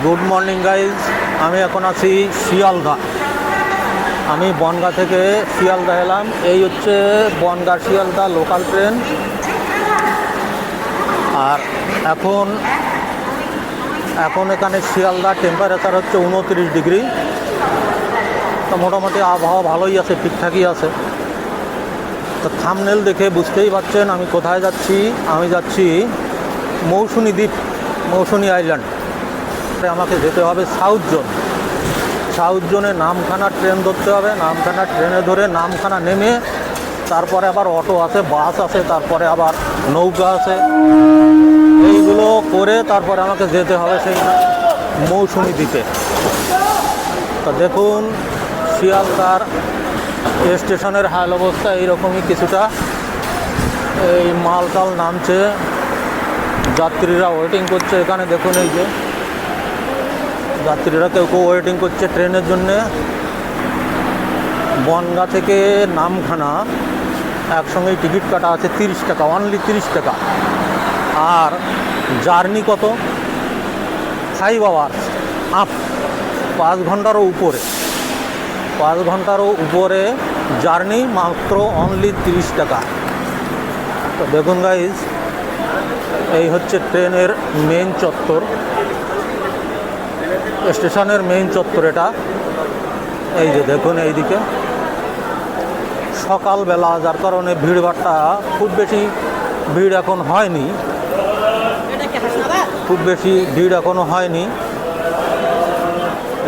Good morning guys, আমি এখন আছি শিয়ালদা। আমি বনগাঁ থেকে শিয়ালদা এলাম। এই হচ্ছে বনগাঁ শিয়ালদা লোকাল ট্রেন। আর এখন এখানে শিয়ালদা টেম্পারেচার হচ্ছে 29 ডিগ্রি। তো মোটামুটি আবহাওয়া ভালোই আছে, ঠিকঠাকই আছে। তো থাম্বনেল দেখে বুঝতেই পারছেন আমি কোথায় যাচ্ছি। আমি যাচ্ছি মৌসুনী দ্বীপ, মৌসুনী আইল্যান্ড। আমাকে যেতে হবে সাউথ জোনে নামখানা ট্রেন ধরতে হবে। নামখানা ট্রেনে ধরে নামখানা নেমে তারপরে আবার অটো আছে, বাস আছে, তারপরে আবার নৌকা আছে। এইগুলো করে তারপরে আমাকে যেতে হবে সেই মৌসুনী দ্বীপে। তো দেখুন শিয়ালদার স্টেশনের হাল অবস্থা এইরকমই কিছুটা। এই মালটাল নামছে, যাত্রীরা ওয়েটিং করছে। এখানে দেখুন এই যে যাত্রীরা কেউ ওয়েটিং করছে ট্রেনের জন্যে। বনগাঁ থেকে নামখানা একসঙ্গেই টিকিট কাটা আছে 30 টাকা, অনলি 30 টাকা। আর জার্নি কত? 5 আওয়ার্স আপ, 5 ঘন্টারও উপরে। 5 ঘন্টারও উপরে জার্নি, মাত্র অনলি 30 টাকা। তো দেখুন গাইজ, এই হচ্ছে ট্রেনের মেইন চত্বর, স্টেশনের মেইন চত্বর এটা। এই যে দেখুন এইদিকে সকালবেলা, যার কারণে ভিড়ভাড়টা খুব বেশি ভিড় এখন হয়নি, খুব বেশি ভিড় এখনও হয়নি।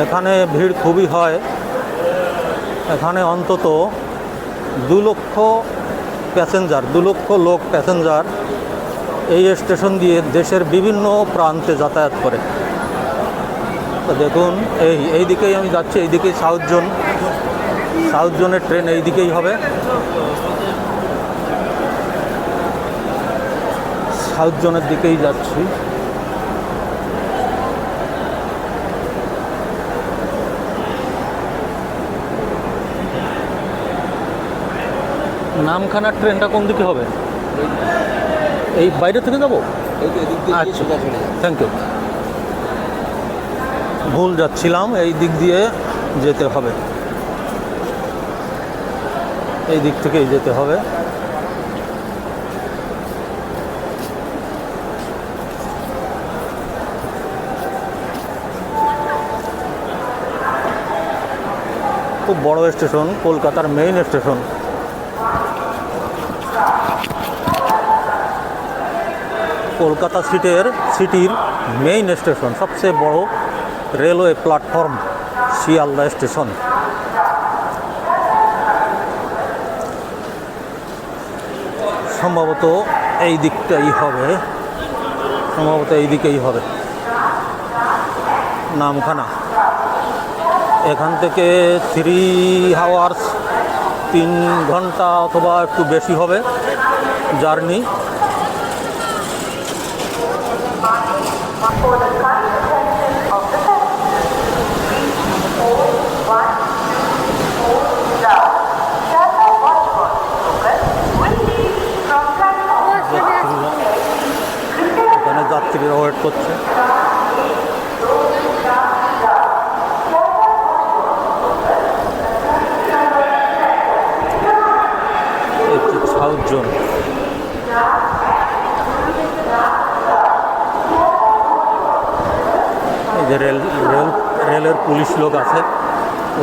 এখানে ভিড় খুবই হয়। এখানে অন্তত 2 লক্ষ প্যাসেঞ্জার, 2 লক্ষ লোক প্যাসেঞ্জার এই স্টেশন দিয়ে দেশের বিভিন্ন প্রান্তে যাতায়াত করে। তো দেখুন এই দিকেই আমি যাচ্ছি, এইদিকেই সাউথ জোনের ট্রেন এই দিকেই হবে। সাউথ জোনের দিকেই যাচ্ছি। নামখানার ট্রেনটা কোন দিকে হবে? এই বাইরে থেকে যাবো? আচ্ছা, থ্যাংক ইউ। ভুল যাচ্ছিলাম, এই দিক দিয়ে যেতে হবে, এই দিক থেকেই যেতে হবে। খুব বড় স্টেশন, কলকাতার মেইন স্টেশন। কলকাতা সিটির মেইন স্টেশন, সবচেয়ে বড় রেলওয়ে প্ল্যাটফর্ম শিয়ালদা স্টেশন। সম্ভবত এই দিকটাই হবে, সম্ভবত এই দিকেই হবে নামখানা। এখান থেকে 3 আওয়ার্স, 3 ঘন্টা অথবা একটু বেশি হবে জার্নি। এখানে যাত্রীরা ওয়েট করছে। South zone. এই যে রেলের পুলিশ লোক আছে,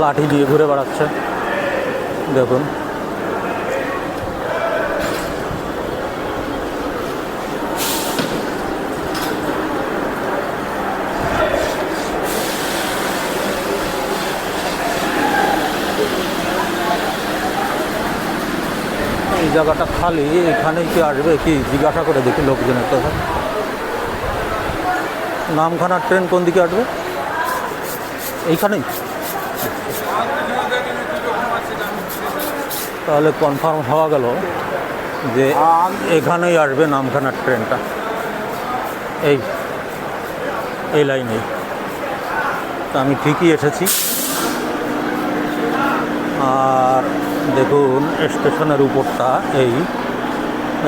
লাঠি দিয়ে ঘুরে বেড়াচ্ছে দেখুন। এই জায়গাটা খালি, এখানেই কি আসবে কি জিজ্ঞাসা করে দেখি লোকজনের কথা। নামখানার ট্রেন কোন দিকে আসবে? এইখানেই। তাহলে কনফার্ম হওয়া গেল যে এখানেই আসবে নামখানার ট্রেনটা, এই লাইনেই। তা আমি ঠিকই এসেছি। আর দেখুন স্টেশনের উপরটা,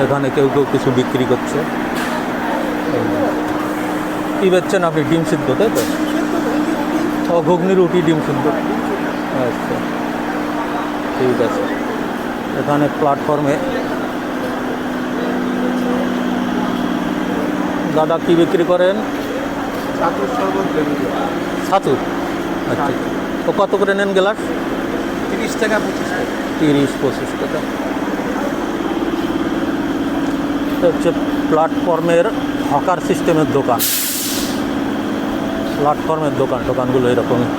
এখানে কেউ কিছু বিক্রি করছে। কি বেচছেন আপনি? ডিম সিদ্ধ, তাই তো? ও ঘুগনি, রুটি, ডিম সিদ্ধ। আচ্ছা, ঠিক আছে। এখানে প্ল্যাটফর্মে দাদা কি বিক্রি করেন? ছাতু। আচ্ছা, তো কত করে নেন গ্লাস? 30 টাকা 25 টাকা। 30-25 টাকা। এটা হচ্ছে প্ল্যাটফর্মের হকার সিস্টেমের দোকান। প্ল্যাটফর্মের দোকানগুলো এরকমই।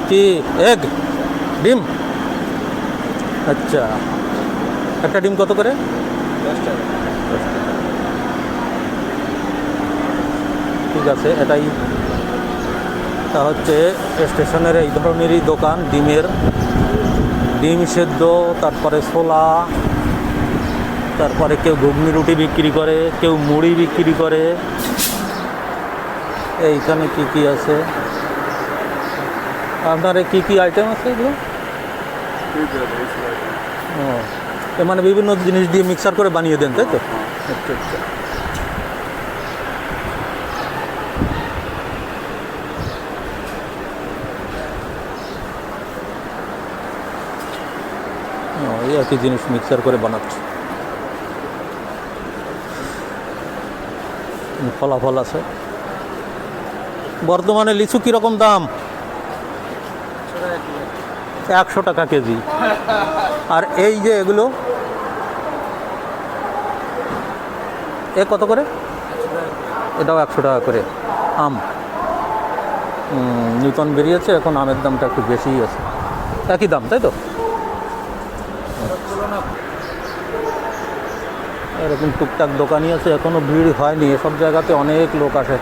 কি এগ ডিম? আচ্ছা, একটা ডিম কত করে? 10 টাকা। ঠিক আছে, এটাই তা হচ্ছে স্টেশনের এই ধরনেরই দোকান। ডিম সেদ্ধ, তারপরে ছোলা, তারপরে কেউ ঘুগনি রুটি বিক্রি করে, কেউ মুড়ি বিক্রি করে। এইখানে কি কি আছে? আপনার কি কি আইটেম আছে এগুলো? ও, এ মানে বিভিন্ন জিনিস দিয়ে মিক্সার করে বানিয়ে দেন, তাই তো? আচ্ছা আচ্ছা। এই একই জিনিস মিক্সার করে বানাচ্ছে। ফলাফল আছে। বর্তমানে লিচু কীরকম দাম? 100 টাকা কেজি। আর এই যে এগুলো, এ কত করে? এটাও 100 টাকা করে। আম নূতন বেরিয়েছে, এখন আমের দামটা একটু বেশিই আছে। একই দাম, তাই তো? এরকম টুকটাক দোকানই আছে, এখনও ভিড় হয়নি। এসব জায়গাতে অনেক লোক আসে,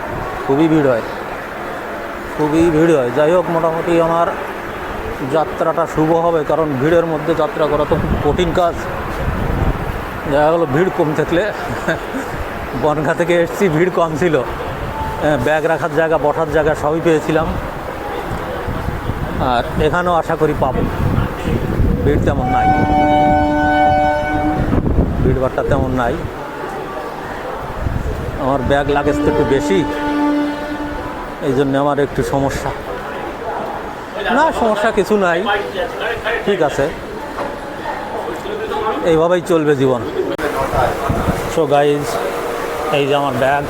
খুবই ভিড় হয়, খুবই ভিড় হয়। যাই হোক, মোটামুটি আমার যাত্রাটা শুভ হবে, কারণ ভিড়ের মধ্যে যাত্রা করা তো খুব কঠিন কাজ। দেখা গেলো ভিড় কম থাকলে, বনগাঁ থেকে এসেছি, ভিড় কম ছিল, ব্যাগ রাখার জায়গা, বসার জায়গা সবই পেয়েছিলাম। আর এখানেও আশা করি পাবো। ভিড় তেমন নাই, ভিড়ভাড়টা তেমন নাই। আমার ব্যাগ লাগেজ তো একটু বেশি, এই জন্য আমার একটু সমস্যা। না, সমস্যা কিছু নাই, ঠিক আছে, এইভাবেই চলবে জীবন। সো গাইজ, এই যে আমার ব্যাগ,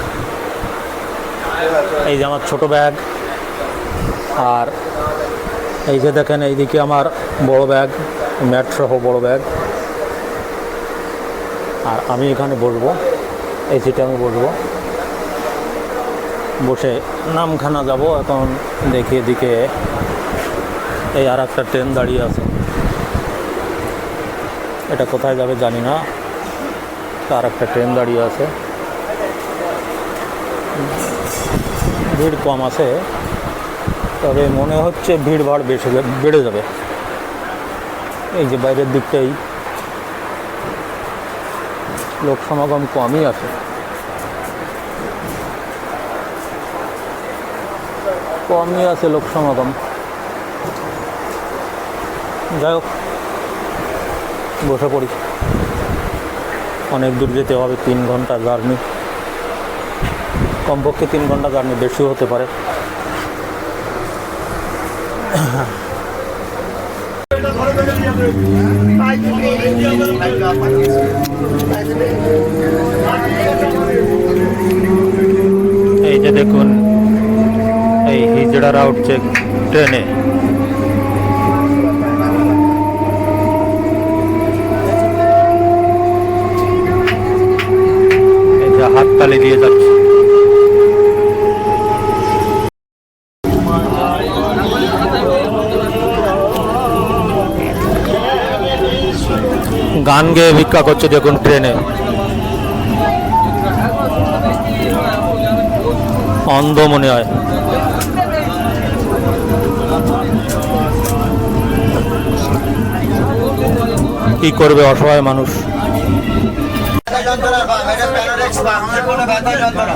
এই যে আমার ছোট ব্যাগ, আর এই যে দেখেন এইদিকে আমার বড় ব্যাগ, ম্যাট সহ বড় ব্যাগ। আর আমি এখানে বসবো, এই সিটে আমি বসবো, বসে নামখানা যাব। এখন দেখি এদিকে এই আর একটা ট্রেন দাঁড়িয়ে আছে, এটা কোথায় যাবে জানি না। আর একটা ট্রেন দাঁড়িয়ে আছে, ভিড় কম আছে, তবে মনে হচ্ছে ভিড় ভাড় বেড়ে যাবে। এই যে বাইরের দিকটাই লোক সমাগম কমই আছে, কমই আছে লোক সমাগম। যাই হোক, বসে পড়ি। অনেক দূর যেতে হবে, 3 ঘন্টা জার্নি, কমপক্ষে 3 ঘন্টা জার্নি, বেশিও হতে পারে। এই যে দেখুন, এই হিজড়ারা উঠছে ট্রেনে। এই যে হাততালি দিয়ে যাচ্ছে। গান গেয়ে ভিক্ষা করছে দেখুন ট্রেনে, অন্ধ মনে হয়। কি করবে অসহায় মানুষ। প্যানোরেক্স বা যে কোনো ব্যথা যন্ত্রণা,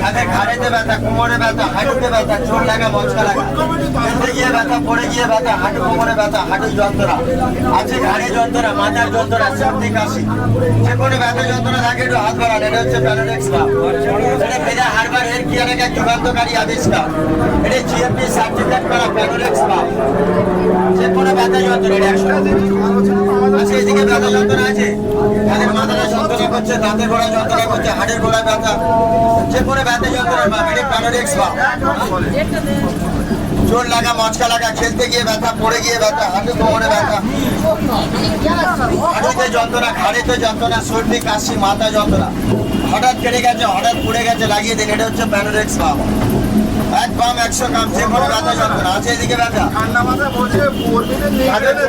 যাদের ঘাড়েতে ব্যথা, কোমরে ব্যথা, হাঁটুতে ব্যথা, চোট লাগা, মচকা লাগা, খেলতে গিয়ে ব্যথা, পড়ে গিয়ে ব্যথা, হাঁটু কোমরে ব্যথা, হাঁটুর যন্ত্রণা আছে, ঘাড়ে যন্ত্রণা, মাথার যন্ত্রণা, সর্দি কাশি, যে কোনো ব্যথা যন্ত্রণা থাকে একটু হাত বাড়ান। এটা হচ্ছে প্যানোরেক্স বা এটা ফেরা হারবার হেয়ার কেয়ারের এক যুগান্তকারী আবিষ্কার। এটা জিএমপি সার্টিফিকেট করা প্যানোরেক্স বা যে কোনো ব্যথা যন্ত্রণা। এটা 100 আছে। এদিকে ব্যথা যন্ত্রণা আছে, যাদের মাথাটা যন্ত্রণা করছে, দাঁতের গোড়া যন্ত্রণা করছে, হাড়ের গোড়া ব্যথা, যে কোনো ব্যথা যন্ত্রণা বা এটা প্যানোরেক্স বা চোট লাগা, মচকা লাগা, খেলতে গিয়ে ব্যথা, পড়ে গিয়ে ব্যথা, হাঁটু কোমরে ব্যথা, হাঁটুতে যন্ত্রণা, ঘাড়েতে যন্ত্রণা, সর্দি কাশি, মাথা যন্ত্রণা, হঠাৎ কেটে গেছে, হঠাৎ পুড়ে গেছে, লাগিয়ে দিন। এটা হচ্ছে প্যানোরেক্স বাম। 1 বাম 100 গ্রাম, যে কোনো ব্যথা যন্ত্রণা আছে। এদিকে ব্যথা, হাঁটু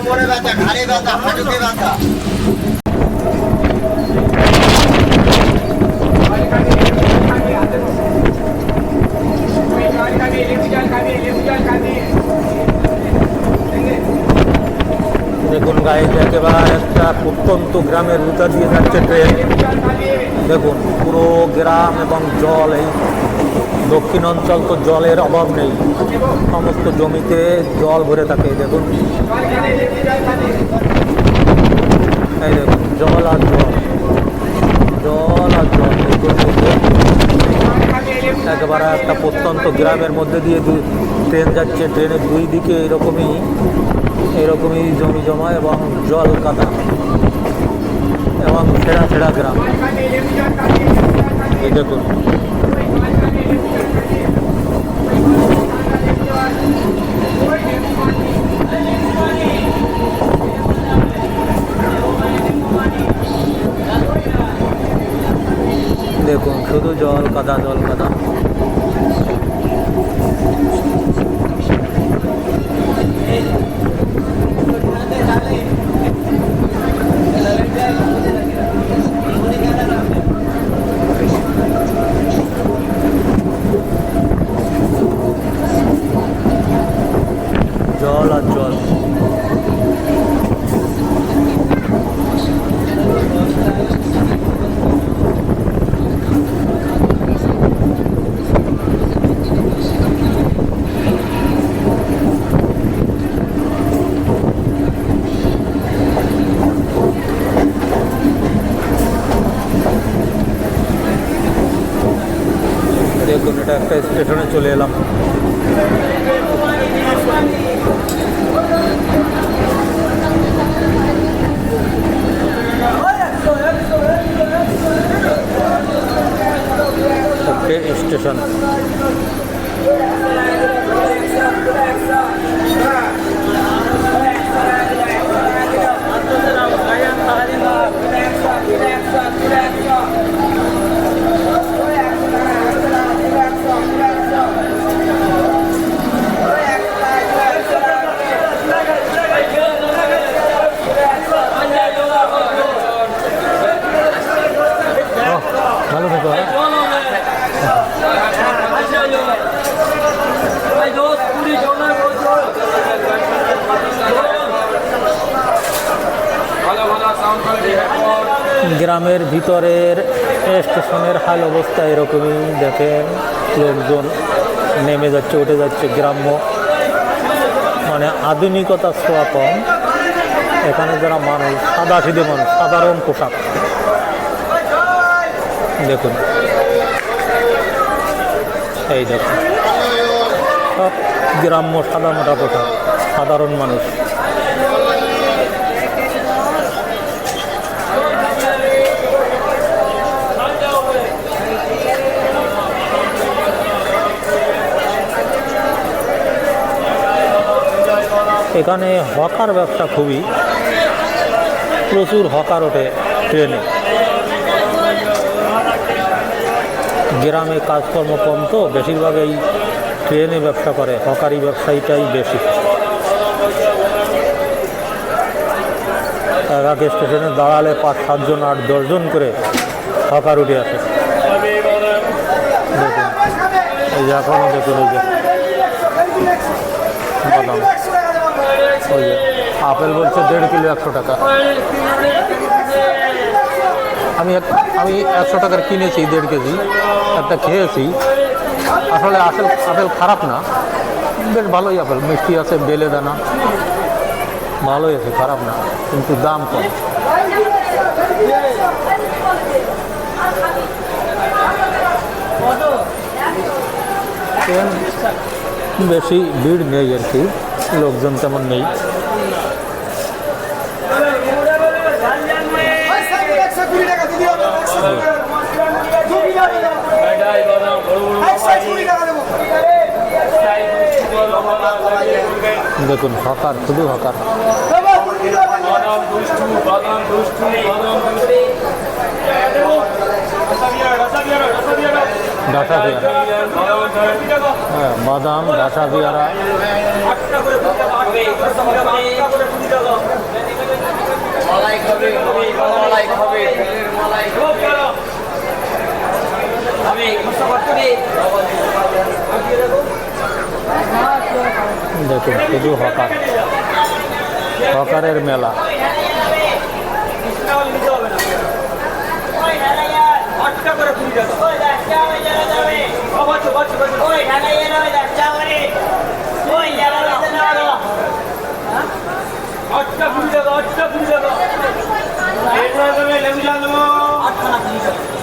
কোমরে ব্যথা, ঘাড়ে ব্যথা, হাঁটুতে ব্যথা, দেখুন গাইজ, একেবারে একটা প্রত্যন্ত গ্রামের ভিতর দিয়ে যাচ্ছে ট্রেন। দেখুন পুরো গ্রাম এবং জল, এই দক্ষিণ অঞ্চল তো জলের অভাব নেই, সমস্ত জমিতে জল ভরে থাকে। দেখুন এই দেখুন জল আর জল, জল আর জল। একেবারে একটা প্রত্যন্ত গ্রামের মধ্যে দিয়ে ট্রেন যাচ্ছে। ট্রেনের দুই দিকে এরকমই জমি জমা এবং জল কাদা এবং ছেঁড়া ছেঁড়া গ্রাম। এই দেখুন দেখুন শুধু জল কাদা, জল কাদা। জল আর জল। দেখুন এটা একটা স্টেশনে চলে এলাম। স্টেশন ভালো থেকো। গ্রামের ভিতরের স্টেশনের হাল অবস্থা এরকমই। দেখেন লোকজন নেমে যাচ্ছে, উঠে যাচ্ছে। গ্রাম্য মানে আধুনিকতার ছোঁয়া কম। এখানে যারা মানুষ, সাদাসিধে মানুষ, সাধারণ পোশাক। দেখুন এই দেখুন সব গ্রাম্য সাদা মোটা পোশাক, সাধারণ মানুষ। এখানে হকার ব্যবসা খুবই, প্রচুর হকার ওঠে ট্রেনে। গ্রামে কাজকর্ম কম তো, বেশিরভাগ এই ট্রেনে ব্যবসা করে, হকারি ব্যবসায়ীটাই বেশি। এক স্টেশনে দাঁড়ালে 5-7 জন 8-10 জন করে হকার উঠে আসে। দেখুন এই যে এখনও দেখুন ওই যে বাদাম, ওই যে আপেল বলছে 1.5 কিলো 100 টাকা। আমি 100 টাকার কিনেছি 1.5 কেজি, একটা খেয়েছি। আসলে আপেল খারাপ না, বেশ ভালোই আপেল, মিষ্টি আছে, বেলে দানা ভালোই আছে, খারাপ না, কিন্তু দাম কম। বেশি ভিড় নেই আর কি, লোকজন তেমন নেই। দেখুন হকার, শুধু হকার। ডাসা পেয়ারা, হ্যাঁ বাদাম, ডাসা পেয়ারা, দেখুন শুধু হকার, হকারের মেলা।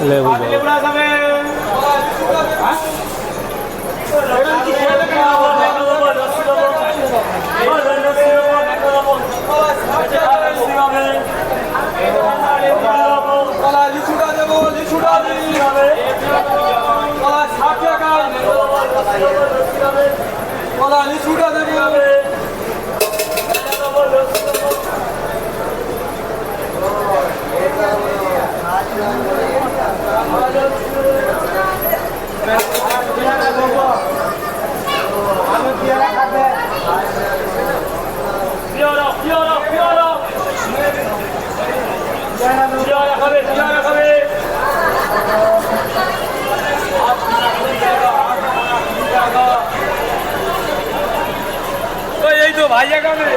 লেবু এই তো ভাইয়া কামে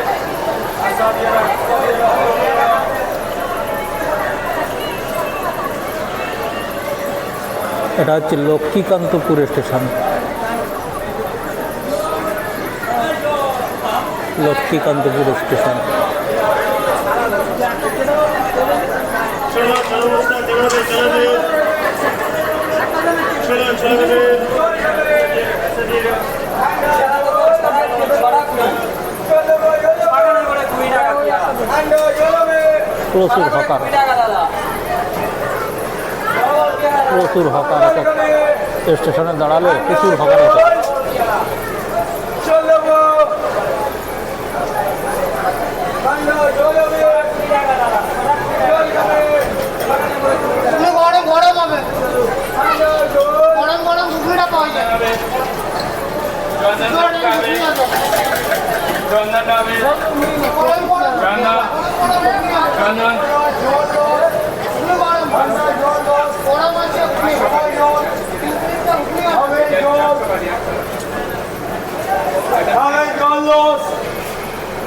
এটা হচ্ছে লক্ষ্মীকান্তপুর স্টেশন। লক্ষ্মীকান্তপুর স্টেশন। প্রচুর হকার, প্রচুর হকার। স্টেশনে দাঁড়ালে প্রচুর হকার আছে।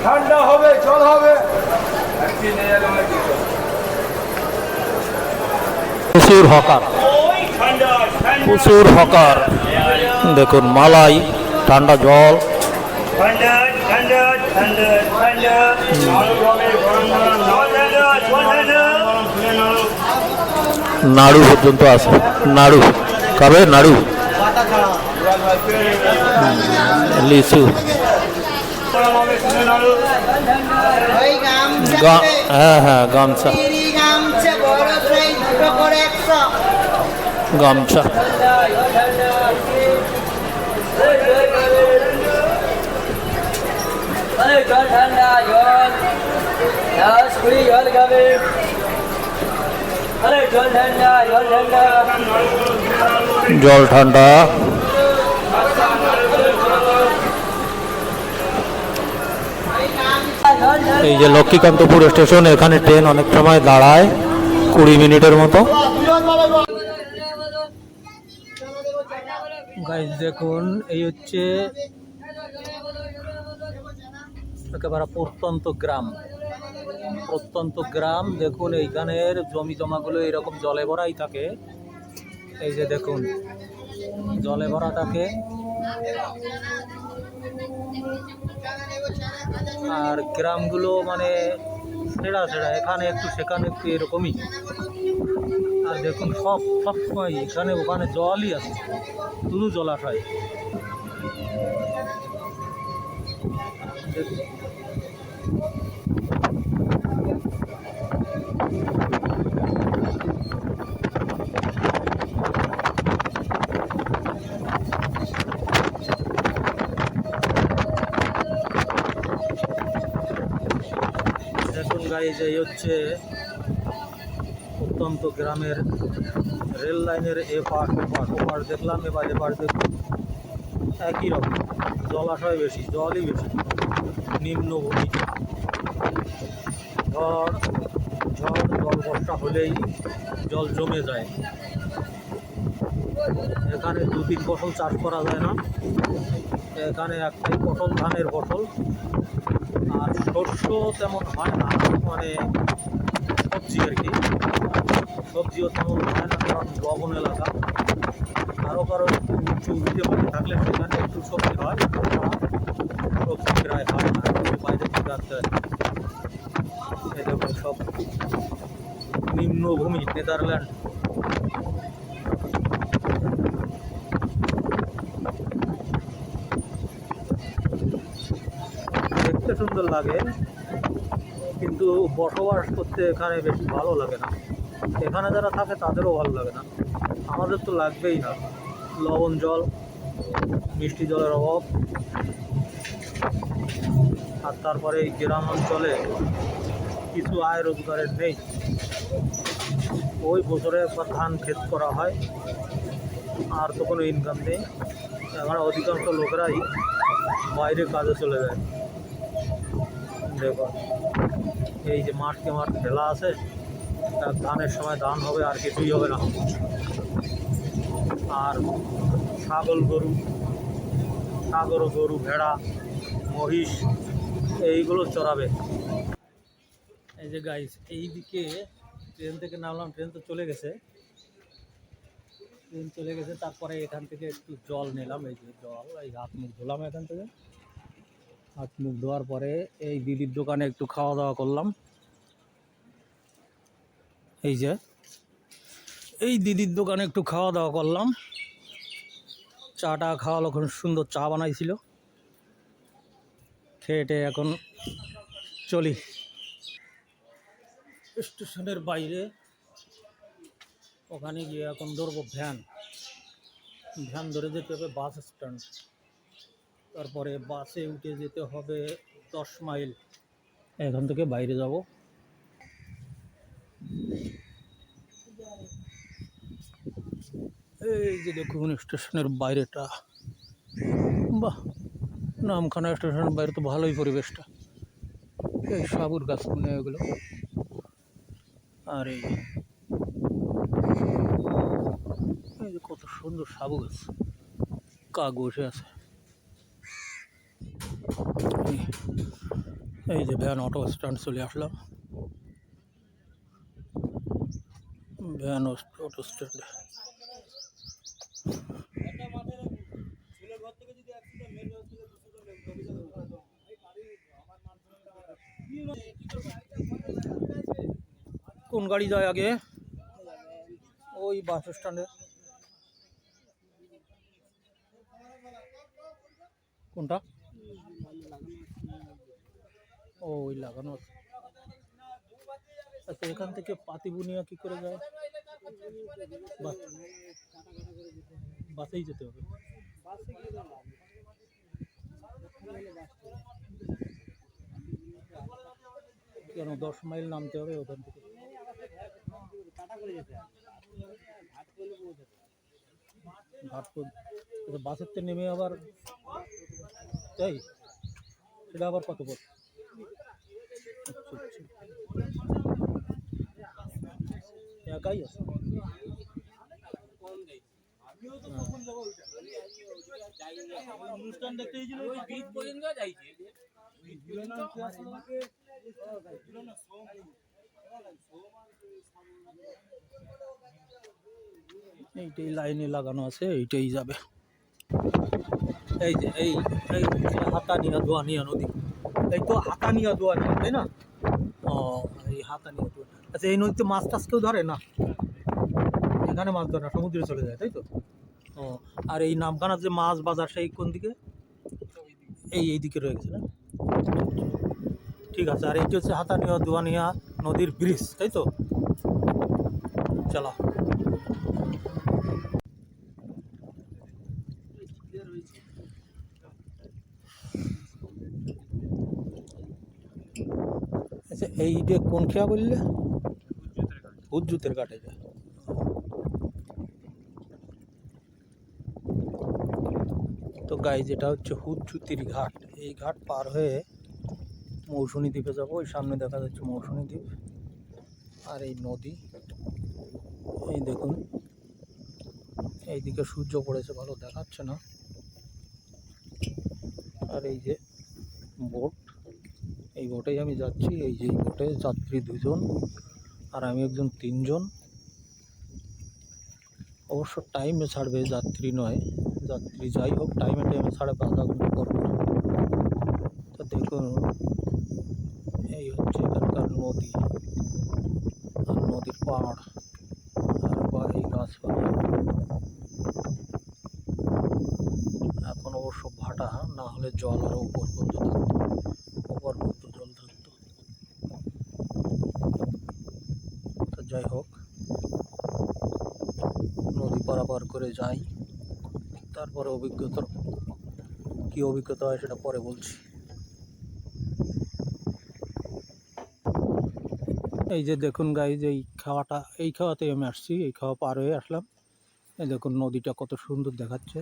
ঠান্ডা হবে, জল হবে। প্রচুর হকার, প্রচুর হকার। দেখুন মালাই, ঠান্ডা জল, নাড়ু পর্যন্ত আছে। নাড়ু খাবে, নাড়ু, লিচু, হ্যাঁ হ্যাঁ গামছা, গামছা। জল ঠান্ডা, জল 10-20 জল খাবে। জল ঠান্ডা, জল ঠান্ডা, জল ঠান্ডা। এই যে লক্ষ্মীকান্তপুর স্টেশন, এখানে ট্রেন অনেক সময় দাঁড়ায় 20 মিনিটের মতো। গাইস দেখুন, এই হচ্ছে একেবারে প্রত্যন্ত গ্রাম। প্রত্যন্ত গ্রাম। দেখুন এইখানের জমি জমাগুলো এরকম জলে ভরাই থাকে। এই যে দেখুন জলে ভরা থাকে, আর গ্রামগুলো মানে ছেঁড়া ছেঁড়া, এখানে একটু সেখানে একটু এরকমই। আর দেখুন সব সময় এখানে ওখানে জলই আছে, শুধু জলাশয়। দেখুন দেখুন গাইজ, এই হচ্ছে প্রত্যন্ত গ্রামের রেল লাইনের এপার ওপার। ওপার দেখলাম, এপার দেখুন একই রকম, জলাশয় বেশি, জলই বেশি, নিম্নভূমি। ঝড় জল বর্ষা হলেই জল জমে যায়। এখানে 2-3 ফসল চাষ করা যায় না। এখানে একটাই পটল, ধানের ফসল, আর শস্য তেমন হয় না, মানে সবজি আর কি। সবজিও তেমন হয় না, কারণ লবণ এলাকা। কারো উঁচু উঠে বাড়ি থাকলে সেখানে একটু সবজি হয়, সবজি প্রায় হয় না, বাইরে থেকে আনতে হয়। এই দেখুন সব নিম্নভূমি, নেদারল্যান্ড। দেখতে সুন্দর লাগে, কিন্তু বসবাস করতে এখানে বেশি ভালো লাগে না। এখানে যারা থাকে তাদেরও ভালো লাগে না, আমাদের তো লাগবেই না। লবণ জল, মিষ্টি জলের অভাব। আর তারপরে এই গ্রাম অঞ্চলে কিছু আয় রোজগারের নেই। ওই বছরে একবার ধান ক্ষেত করা হয়, আর তো কোনো ইনকাম নেই। এখানে অধিকাংশ লোকেরাই বাইরে কাজে চলে যায়। দেখুন এই যে মাঠকে মাঠ ফেলা আছে, ধানের সময় ধান হবে, আর কিছুই হবে না। আর গরু, ভেড়া, মহিষ এইগুলো চড়াবে। এই যে গাইস, এইদিকে ট্রেন থেকে নামলাম, ট্রেন তো চলে গেছে, তারপরে এখান থেকে একটু জল নিলাম। এই যে জল, এই হাত মুখ ধুলাম এখান থেকে। হাত মুখ ধোয়ার পরে এই দিদির দোকানে একটু খাওয়া দাওয়া করলাম। এই দিদির দোকানে একটু খাওয়া দাওয়া করলাম। চাটা খাওয়ালো, খুব সুন্দর চা বানাইছিল। খেয়ে এখন চলি স্টেশনের বাইরে। ওখানে গিয়ে এখন ধরবো ভ্যান ধরে যেতে হবে বাস স্ট্যান্ড। তারপরে বাসে উঠে যেতে হবে 10 মাইল। এখান থেকে বাইরে যাব। এই যে দেখুন স্টেশনের বাইরেটা, বাহ, নামখানা স্টেশনের বাইরে তো ভালোই পরিবেশটা। এই সাবুর গাছ মনে হয় এগুলো। আর এই যে কত সুন্দর সাবু গাছ, কাক বসে আছে। এই যে ভ্যান অটো স্ট্যান্ড চলে আসলাম, ভ্যান অটো স্ট্যান্ডে। কোন গাড়ি যায় আগে? ওই বাস স্ট্যান্ডে। কোনটা? ওই লাগানো আছে। আচ্ছা, এখান থেকে পাতিবুনিয়া কি করে যায়? বাসেই যেতে হবে। কেন 10 মাইল নামতে হবে ওখান থেকে? ঘাটপুর বাসের তো নেমে আবার তাই, সেটা আবার কত পথ? একাই আছে। অনুষ্ঠান দেখতে এইটাই লাইনে লাগানো আছে, এইটাই যাবে। এই যে এই এই হাতানিয়া দোয়ানিয়া নদী, এই তো হাতানিয়া দোয়ানিয়া, তাই না? ও, এই হাতানিয়া দোয়ানিয়া। আচ্ছা, এই নদীতে মাছ টাছ কেউ ধরে না? এখানে মাছ ধরে না, সমুদ্রে চলে যায়, তাই তো? ও, আর এই নামখানার যে মাছ বাজার সেই কোন দিকে? এই দিকে রয়ে গেছে না? ঠিক আছে। আর এইটা হচ্ছে হাতানিয়া দোয়ানিয়া নদীর ব্রিজ, তাই তো? চলো। আচ্ছা, এইটা কোন খেয়া বললে? হুজ্জুতের ঘাট। এটা তো গাইজ, এটা হচ্ছে হুজ্জুতির ঘাট। এই ঘাট পার হয়ে মৌসুনী দ্বীপে যাবো। ওই সামনে দেখা যাচ্ছে মৌসুনী দ্বীপ আর এই নদী। এই দেখুন, এইদিকে সূর্য পড়েছে, ভালো দেখাচ্ছে না। আর এই যে বোট, এই বোটেই আমি যাচ্ছি। এই যে বোটে যাত্রী 2 জন আর আমি একজন, 3 জন। অবশ্য টাইমে ছাড়বে, যাত্রী নয়। যাত্রী যাই হোক, টাইমে ছাড়ে, আধা ঘন্টা পর। তো দেখুন, এই হচ্ছে এখানকার নদী আর নদীর পাড় আর এই গাছপালা। এখন অবশ্য ভাটা, না হলে জল আরো উপর পর্যন্ত জল থাকতো। তো যাই হোক, নদী পারাপার করে যাই, তারপরে কি অভিজ্ঞতা হয় সেটা পরে বলছি। এই যে দেখুন গাইজ, এই খাওয়াতেই আমি আসছি। এই খাওয়া পার হয়ে আসলাম। এই দেখুন নদীটা কত সুন্দর দেখাচ্ছে।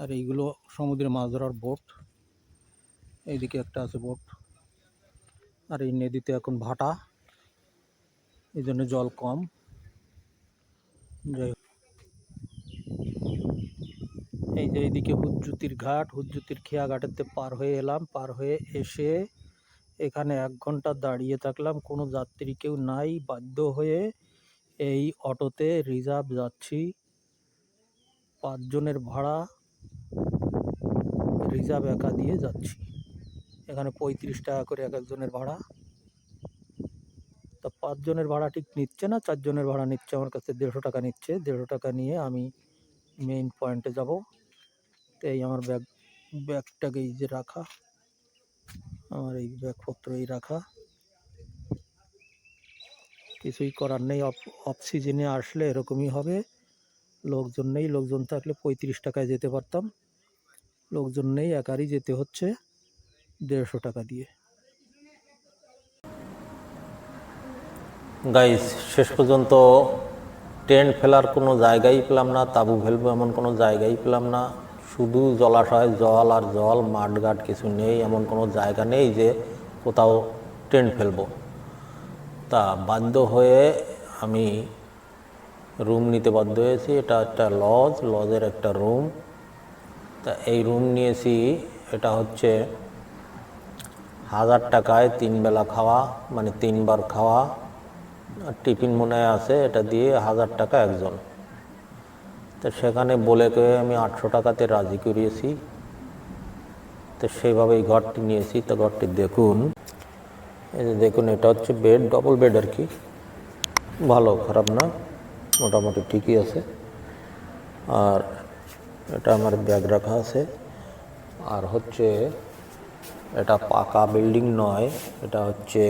আর এইগুলো সমুদ্রে মাছ ধরার বোট। এইদিকে একটা আছে বোট। আর এই নদীতে এখন ভাটা, এই জন্য জল কম। যাই হোক, এই যে এইদিকে হুজ্জুতির ঘাট, হুজ্জুতির খেয়া ঘাটেতে পার হয়ে এলাম। পার হয়ে এসে এখানে 1 ঘন্টা দাঁড়িয়ে থাকলাম, কোনো যাত্রী কেউ নাই। বাধ্য হয়ে এই অটোতে রিজার্ভ যাচ্ছি। 5 জনের ভাড়া, রিজার্ভ একা দিয়ে যাচ্ছি। এখানে 35 টাকা করে এক একজনের ভাড়া। তা 5 জনের ভাড়া ঠিক নিচ্ছে না, 4 জনের ভাড়া নিচ্ছে। আমার কাছে 150 টাকা নিচ্ছে। 150 টাকা নিয়ে আমি মেইন পয়েন্টে যাব। তো এই আমার ব্যাগটাকে এই যে রাখা, আমার এই ব্যাগপত্র এই রাখা। কিছুই করার নেই, অফ সিজনে আসলে এরকমই হবে। লোকজন নেই, লোকজন থাকলে 35 টাকায় যেতে পারতাম। লোকজন নেই, একারই যেতে হচ্ছে 150 টাকা দিয়ে। গাইস, শেষ পর্যন্ত টেন্ট ফেলার কোনো জায়গাই পেলাম না, তাঁবু ফেলবো এমন কোনো জায়গাই পেলাম না। শুধু জলাশয়, জল আর জল, মাঠঘাট কিছু নেই, এমন কোনো জায়গা নেই যে কোথাও টেন্ট ফেলবো। তা বাধ্য হয়ে আমি রুম নিতে বাধ্য হয়েছি। এটা একটা লজের একটা রুম। তা এই রুম নিয়েছি, এটা হচ্ছে 1000 টাকায় 3 বেলা খাওয়া, মানে 3 বার খাওয়া। আর টিফিন মনে হয় আছে, এটা দিয়ে 1000 টাকা একজন। তো সেখানে বলে আমি 800 টাকাতে রাজি করিয়েছি। তো সেইভাবেই ঘরটি নিয়েছি। তো ঘরটি দেখুন, এই যে দেখুন, এটা হচ্ছে বেড, ডবল বেড আর কি। ভালো, খারাপ না, মোটামুটি ঠিকই আছে। আর এটা আমার ব্যাগ রাখা আছে। আর হচ্ছে এটা পাকা বিল্ডিং নয়, এটা হচ্ছে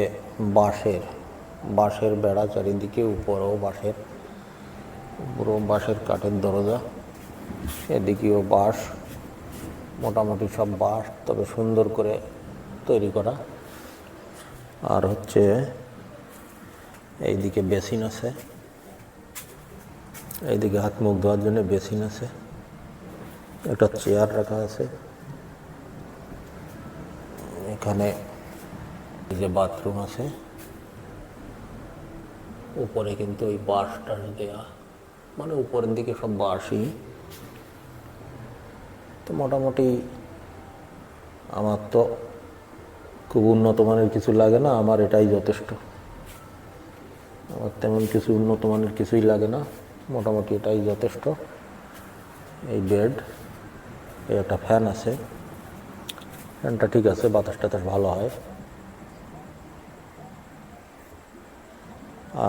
বাঁশের বেড়া চারিদিকে, উপরেও বাঁশের, পুরো বাঁশের কাঠের দরজা, এদিকেও বাঁশ, মোটামুটি সব বাঁশ, তবে সুন্দর করে তৈরি করা। আর হচ্ছে এইদিকে বেসিন আছে, এইদিকে হাত মুখ ধোয়ার জন্য বেসিন আছে। একটা চেয়ার রাখা আছে। এখানে এই যে বাথরুম আছে, উপরে কিন্তু ওই বাঁশটা দেয়া, মানে উপরের দিকে সব বাঁশই। তো মোটামুটি আমার তো খুব উন্নত মানের কিছু লাগে না, আমার এটাই যথেষ্ট। আমার তেমন কিছু উন্নত মানের কিছুই লাগে না, মোটামুটি এটাই যথেষ্ট। এই বেড, এই একটা ফ্যান আছে, ফ্যানটা ঠিক আছে, বাতাস টাতাস ভালো হয়।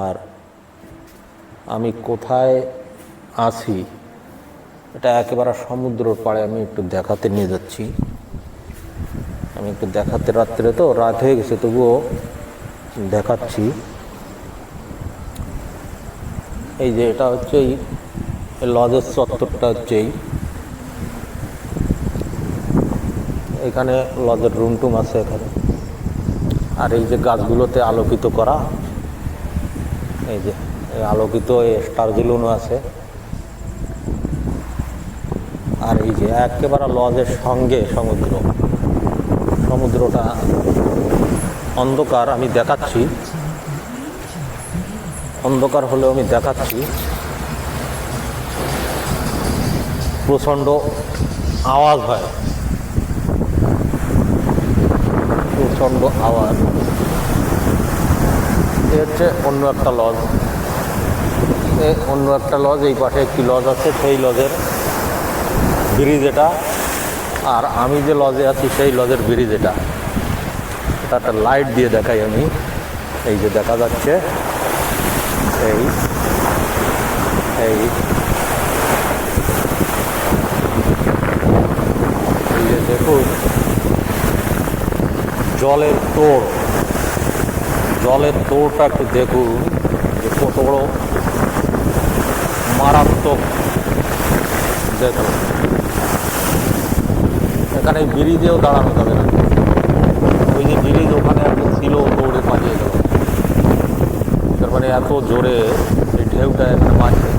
আর আমি কোথায় আছি এটা একেবারে সমুদ্রের পাড়ে আমি একটু দেখাতে নিয়ে যাচ্ছি। আমি একটু দেখাতে, রাত্রে তো রাত হয়ে গেছে তবুও দেখাচ্ছি। এই যে এটা হচ্ছে এই লজের চত্বরটা হচ্ছে এখানে লজের রুম টুম আছে এখানে। আর এই যে গাছগুলোতে আলোকিত করা, এই যে এই আলোকিত স্টার ঝুলানো আছে। আর এই যে একেবারে লজের সঙ্গে সমুদ্র, সমুদ্রটা অন্ধকার, আমি দেখাচ্ছি, অন্ধকার হলেও আমি দেখাচ্ছি। প্রচণ্ড আওয়াজ হয়, প্রচণ্ড আওয়াজ। এ হচ্ছে অন্য একটা লজ, অন্য একটা লজ, এই পাশে একটি লজ আছে, সেই লজের ব্রিজ এটা। আর আমি যে লজে আছি সেই লজের ব্রিজ এটা। এটা একটা লাইট দিয়ে দেখাই আমি। এই যে দেখা যাচ্ছে, এই এই যে দেখুন জলের তোড়, জলের তোড়টা একটু দেখুন যে কত বড় মারাত্মক। দেখুন এখানে ব্রিজেও দাঁড়ানো যাবে না, ওই যে ব্রিজ ওখানে একটা ছিল, দৌড়ে পালিয়ে গেল। তার মানে এত জোরে এই ঢেউটা এখানে মারছে।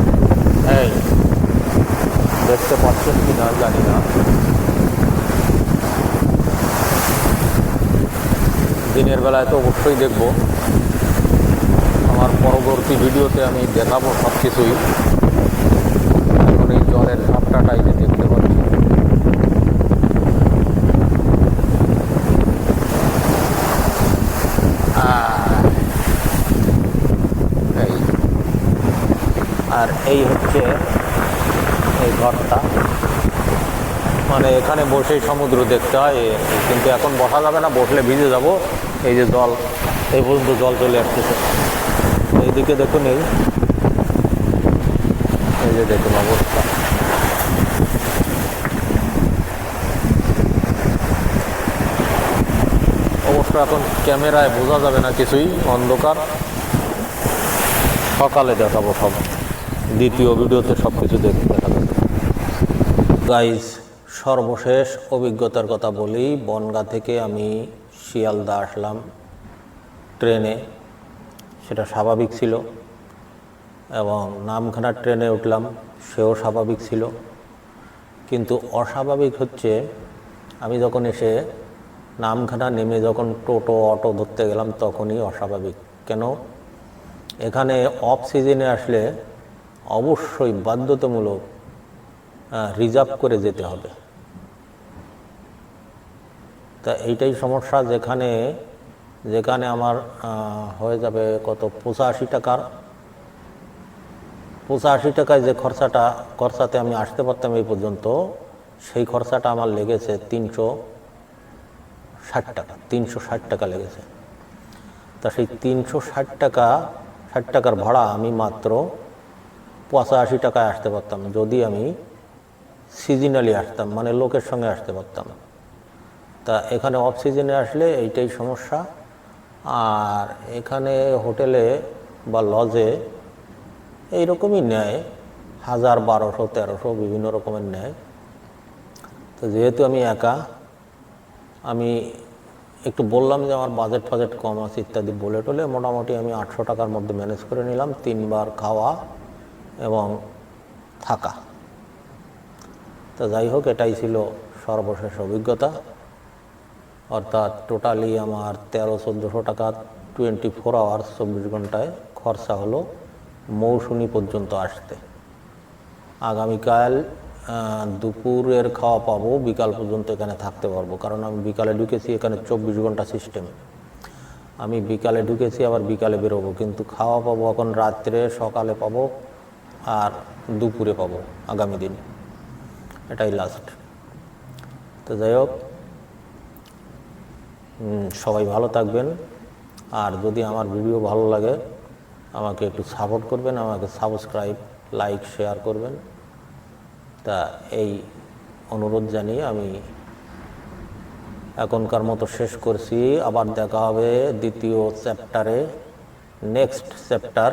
হ্যাঁ, দেখতে পাচ্ছেন কি না জানি না। দিনের বেলায় তো অবশ্যই দেখব, আমার পরবর্তী ভিডিওতে আমি দেখাবো সব কিছুই। এখন এই জলের ঝাপটাটাই যে দেখতে পাচ্ছি, আর এই হচ্ছে এই ঘরটা, মানে এখানে বসেই সমুদ্র দেখতে হয়। কিন্তু এখন বসা যাবে না, বসলে ভিজে যাব। এই যে জল, এই পর্যন্ত জল চলে আসতেছে। এইদিকে দেখুন, এই যে দেখুন অবস্থা। অবশ্য এখন ক্যামেরায় বোঝা যাবে না কিছুই, অন্ধকার। সকালে দেখাবো সব, দ্বিতীয় ভিডিওতে সব কিছু দেখা যাবে। গাইজ, সর্বশেষ অভিজ্ঞতার কথা বলি। বনগাঁ থেকে আমি শিয়ালদা আসলাম ট্রেনে, সেটা স্বাভাবিক ছিল। এবং নামখানার ট্রেনে উঠলাম, সেও স্বাভাবিক ছিল। কিন্তু অস্বাভাবিক হচ্ছে আমি যখন এসে নামখানা নেমে যখন টোটো অটো ধরতে গেলাম তখনই অস্বাভাবিক। কেন? এখানে অফ সিজনে আসলে অবশ্যই বাধ্যতামূলক রিজার্ভ করে যেতে হবে। তা এইটাই সমস্যা। যেখানে যেখানে আমার হয়ে যাবে কত 85 টাকার, 85 টাকায় যে খরচাতে আমি আসতে পারতাম এই পর্যন্ত, সেই খরচাটা আমার লেগেছে 360 টাকা। 360 টাকা লেগেছে। তা সেই 360 টাকা, 60 টাকার ভাড়া আমি মাত্র 85 টাকায় আসতে পারতাম যদি আমি সিজনালি আসতাম, মানে লোকের সঙ্গে আসতে পারতাম। তা এখানে অফ সিজনে আসলে এইটাই সমস্যা। আর এখানে হোটেলে বা লজে এইরকমই নেয়, 1000, 1200, 1300 বিভিন্ন রকমের নেয়। তো যেহেতু আমি একা, আমি একটু বললাম যে আমার বাজেট কম আছে ইত্যাদি বলে টলে মোটামুটি আমি 800 টাকার মধ্যে ম্যানেজ করে নিলাম, 3 বার খাওয়া এবং থাকা। তো যাই হোক, এটাই ছিল সর্বশেষ অভিজ্ঞতা। অর্থাৎ টোটালি আমার 1300-1400 টাকা 24 আওয়ার্স, 24 ঘন্টায় খরচা হলো মৌসুনি পর্যন্ত আসতে। আগামীকাল দুপুরের খাওয়া পাবো, বিকাল পর্যন্ত এখানে থাকতে পারবো, কারণ আমি বিকালে ঢুকেছি, এখানে 24 ঘন্টা সিস্টেম। আমি বিকালে ঢুকেছি, আবার বিকালে বেরোবো, কিন্তু খাওয়া পাবো এখন রাত্রে, সকালে পাবো আর দুপুরে পাবো আগামী দিন, এটাই লাস্ট। তো যাই হোক, সবাই ভালো থাকবেন। আর যদি আমার ভিডিও ভালো লাগে আমাকে একটু সাপোর্ট করবেন, আমাকে সাবস্ক্রাইব, লাইক, শেয়ার করবেন। তা এই অনুরোধ জানিয়ে আমি এখনকার মতো শেষ করছি। আবার দেখা হবে দ্বিতীয় চ্যাপ্টারে, নেক্সট চ্যাপ্টার।